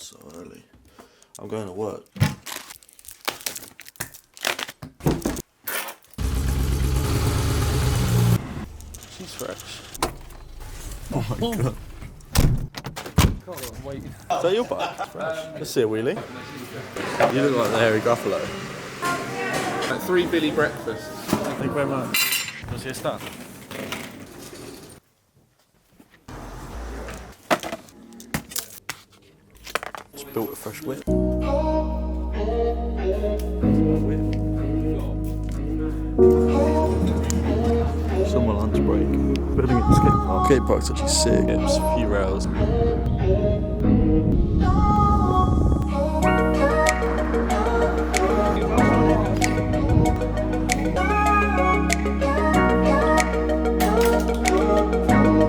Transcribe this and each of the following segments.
So early. I'm going to work. She's fresh. Oh my god. Can't wait. Is that your bike? Let's see a wheelie. You look like the hairy Gruffalo. 3 Billy breakfasts. Thank you very much. Want to see a stuff? Just built a fresh whip. It's on my lunch break. Building at the skate park. Skate park's actually sick. It's a few rails.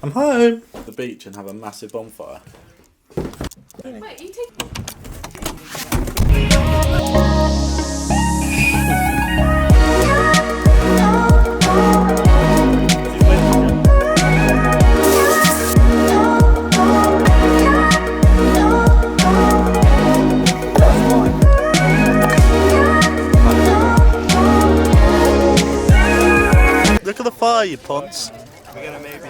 I'm home. The beach and have a massive bonfire. Wait, you take. Look at the fire, you ponce. We're gonna maybe